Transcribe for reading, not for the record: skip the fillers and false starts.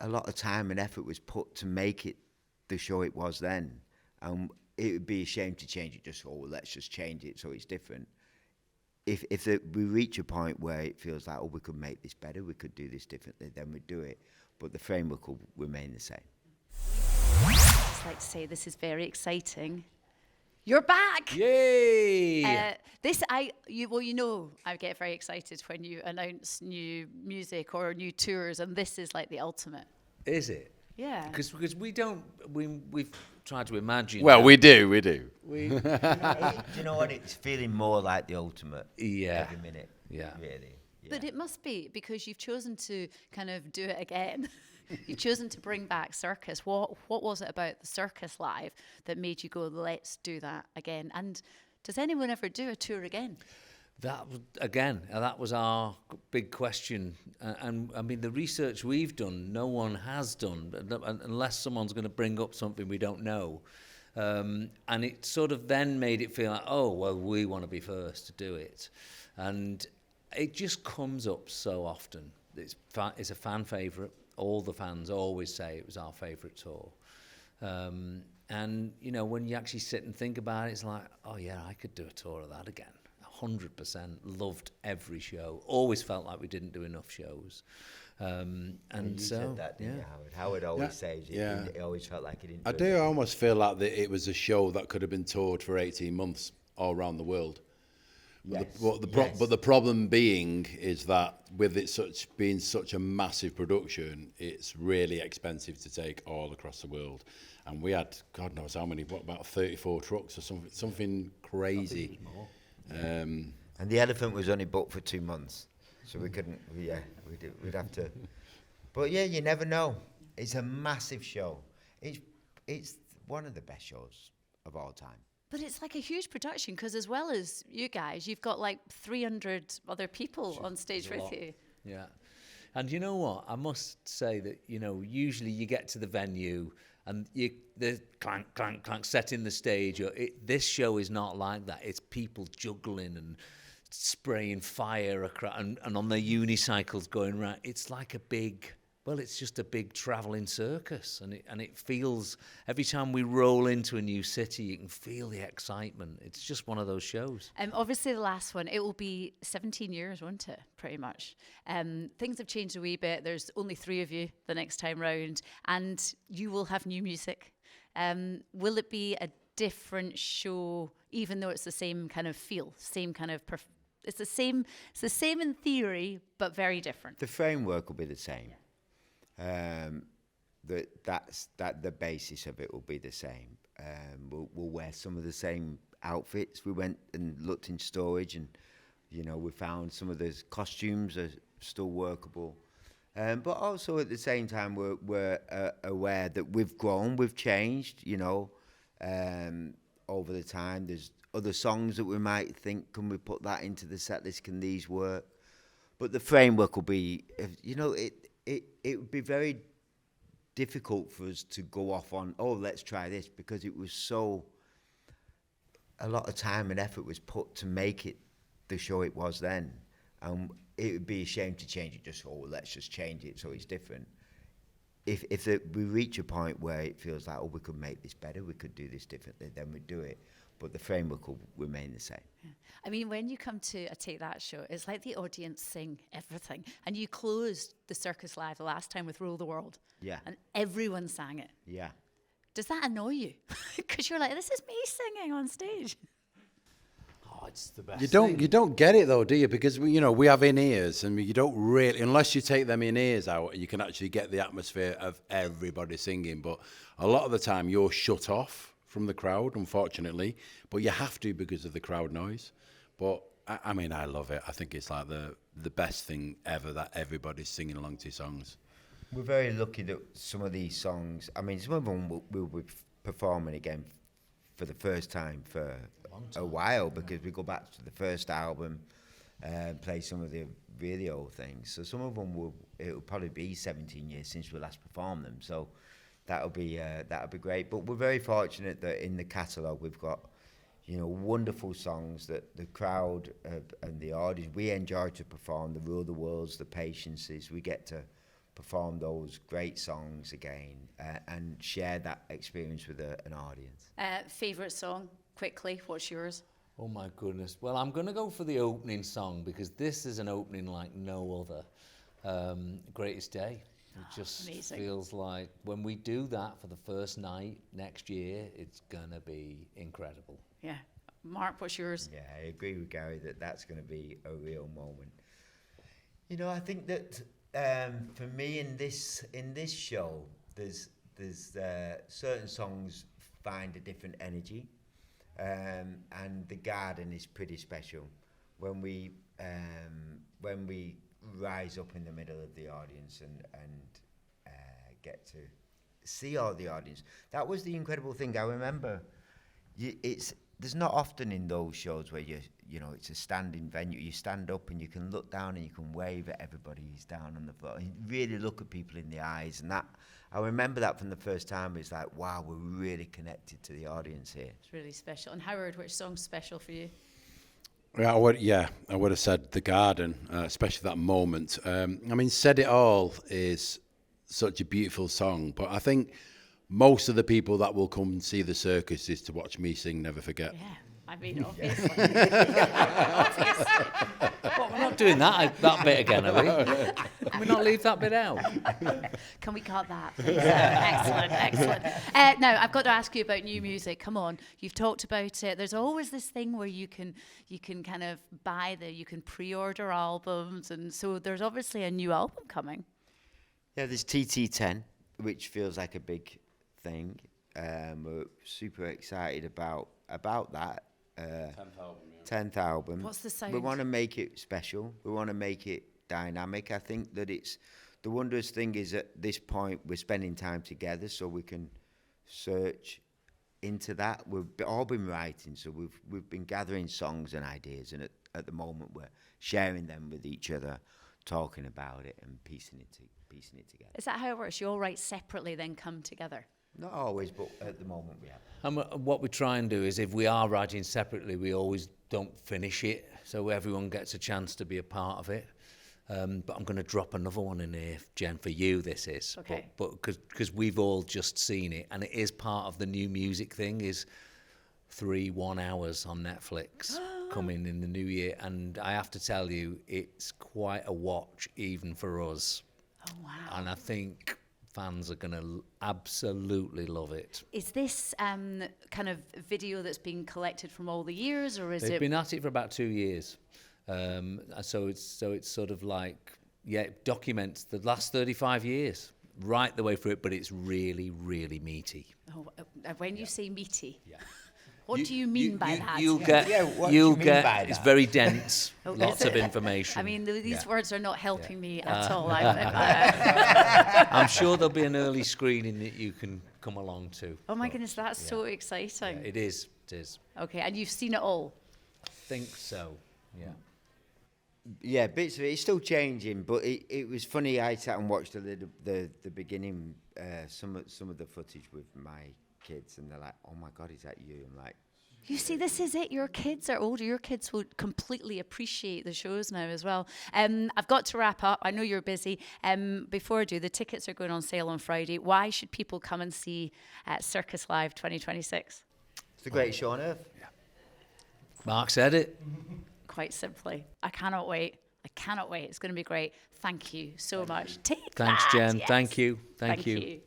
a lot of time and effort was put to make it the show it was then. It would be a shame to change it. Let's just change it so it's different. If we reach a point where it feels like, we could make this better, we could do this differently, then we'd do it. But the framework will remain the same. I'd just like to say this is very exciting. You're back! Yay! I get very excited when you announce new music or new tours, and this is like the ultimate. Is it? Yeah. Because we've tried to imagine. Well, we do. Do you know what? It's feeling more like the ultimate. Yeah. Every minute. Yeah. Really. Yeah. But it must be because you've chosen to kind of do it again. You've chosen to bring back Circus. What was it about the Circus Live that made you go, let's do that again? And does anyone ever do a tour again? That was our big question. And I mean, the research we've done, no one has done, unless someone's going to bring up something we don't know. And it sort of then made it feel like, we want to be first to do it. And it just comes up so often. It's a fan favourite. All the fans always say it was our favourite tour. And, when you actually sit and think about it, it's like, I could do a tour of that again. 100%. Loved every show. Always felt like we didn't do enough shows. And you so, said that, didn't you, Howard? Howard always says it. Yeah. It always felt like he didn't I do almost feel like that it was a show that could have been toured for 18 months all around the world. But the problem being is that with it being such a massive production, it's really expensive to take all across the world. And we had, God knows how many, about 34 trucks or something crazy. And the Elephant was only booked for 2 months, so we couldn't. We'd have to. But yeah, you never know. It's a massive show. It's one of the best shows of all time. But it's like a huge production because as well as you guys, you've got like 300 other people on stage with you. Yeah. And you know what? I must say that, usually you get to the venue and the clank, clank, clank, setting the stage. This show is not like that. It's people juggling and spraying fire and on their unicycles going around. It's like it's just a big travelling circus. And it feels, every time we roll into a new city, you can feel the excitement. It's just one of those shows. Obviously, the last one, it will be 17 years, won't it, pretty much? Things have changed a wee bit. There's only 3 of you the next time round, and you will have new music. Will it be a different show, even though it's the same kind of feel, same kind of... It's the same in theory, but very different. The framework will be the same. The basis of it will be the same. We'll wear some of the same outfits. We went and looked in storage, and we found some of the costumes are still workable. But also at the same time, we're aware that we've grown, we've changed. Over the time, there's other songs that we might think, can we put that into the set list? Can these work? But the framework will be, it would be very difficult for us to go off on, let's try this, because it was a lot of time and effort was put to make it the show it was then. It would be a shame to change it, let's just change it so it's different. If we reach a point where it feels like, we could make this better, we could do this differently, then we'd do it. But the framework will remain the same. Yeah. I mean, when you come to a Take That show, it's like the audience sing everything. And you closed the Circus Live the last time with Rule the World. Yeah. And everyone sang it. Yeah. Does that annoy you? Because you're like, this is me singing on stage. Oh, it's the best. You don't get it though, do you? Because we have in-ears, and you don't really, unless you take them in-ears out, you can actually get the atmosphere of everybody singing. But a lot of the time, you're shut off from the crowd, unfortunately, but you have to because of the crowd noise. But I mean, I love it. I think it's like the best thing ever that everybody's singing along to songs. We're very lucky that some of these songs, I mean, some of them we'll be performing again for the first time for a while, because we go back to the first album and play some of the really old things. So some of them it'll probably be 17 years since we last performed them. So that'll be great. But we're very fortunate that in the catalogue we've got, wonderful songs that the crowd and the audience, we enjoy to perform. The Rule the Worlds, the Patiences, we get to perform those great songs again and share that experience with an audience. Favourite song, quickly, what's yours? Oh my goodness. Well, I'm going to go for the opening song because this is an opening like no other. Greatest Day. It just Amazing. feels like when we do that for the first night next year, it's going to be incredible. Yeah. Mark, what's yours? Yeah, I agree with Gary that that's going to be a real moment. You know, I think that for me in this show, there's certain songs find a different energy, and the garden is pretty special when we rise up in the middle of the audience and get to see all the audience. That was the incredible thing. I remember there's not often in those shows where you know it's a standing venue. You stand up and you can look down and you can wave at everybody who's down on the floor. And really look at people in the eyes, and that I remember that from the first time. It's like, wow, we're really connected to the audience here. It's really special. And Howard, which song's special for you? I would have said The Garden, especially that moment. I mean, Said It All is such a beautiful song, but I think most of the people that will come and see the circus is to watch me sing Never Forget. Yeah, I mean, obviously. What, we're not doing that bit again, are we? Can we not leave that bit out? Can we cut that, please? Excellent. Now, I've got to ask you about new music. Come on, you've talked about it. There's always this thing where you can kind of you can pre-order albums, and so there's obviously a new album coming. Yeah, there's TT10, which feels like a big thing. We're super excited about that. 10th album. What's the sound? We want to make it special. We want to make it dynamic. I think that it's the wondrous thing is at this point we're spending time together so we can search into that. We've all been writing, so we've been gathering songs and ideas, and at the moment we're sharing them with each other, talking about it and piecing it together. Is that how it works? You all write separately, then come together? Not always, but at the moment we have. And what we try and do is if we are writing separately, we always don't finish it, so everyone gets a chance to be a part of it. But I'm going to drop another one in here, Jen, for you this is. Okay. But because we've all just seen it, and it is part of the new music thing, is 3 1-hours on Netflix coming in the new year. And I have to tell you, it's quite a watch even for us. Oh, wow. And I think fans are going to absolutely love it. Is this kind of video that's been collected from all the years, or is They've it? been at it for about 2 years. So it's sort of like, it documents the last 35 years, right the way through it, but it's really, really meaty. Oh, when you say meaty, Yeah. what do you mean by that? You'll get, what do you mean by it's that? very dense, Oh, lots is of it? information. I mean, these words are not helping me at all. I'm sure there'll be an early screening that you can come along to. Oh my goodness, that's so exciting. Yeah, it is. Okay, and you've seen it all. I think so, yeah. Yeah, bits of it. It's still changing, but it was funny. I sat and watched the beginning, some of the footage with my kids, and they're like, "Oh my God, is that you?" I'm like, You see, this is it. Your kids are older. Your kids will completely appreciate the shows now as well. I've got to wrap up. I know you're busy. Before I do, the tickets are going on sale on Friday. Why should people come and see Circus Live 2026? "It's the greatest show on earth." Mark said it. Quite simply. I cannot wait. It's going to be great. Thank you so much. Take Thanks, that. Jen. Yes. Thank you. Thank you.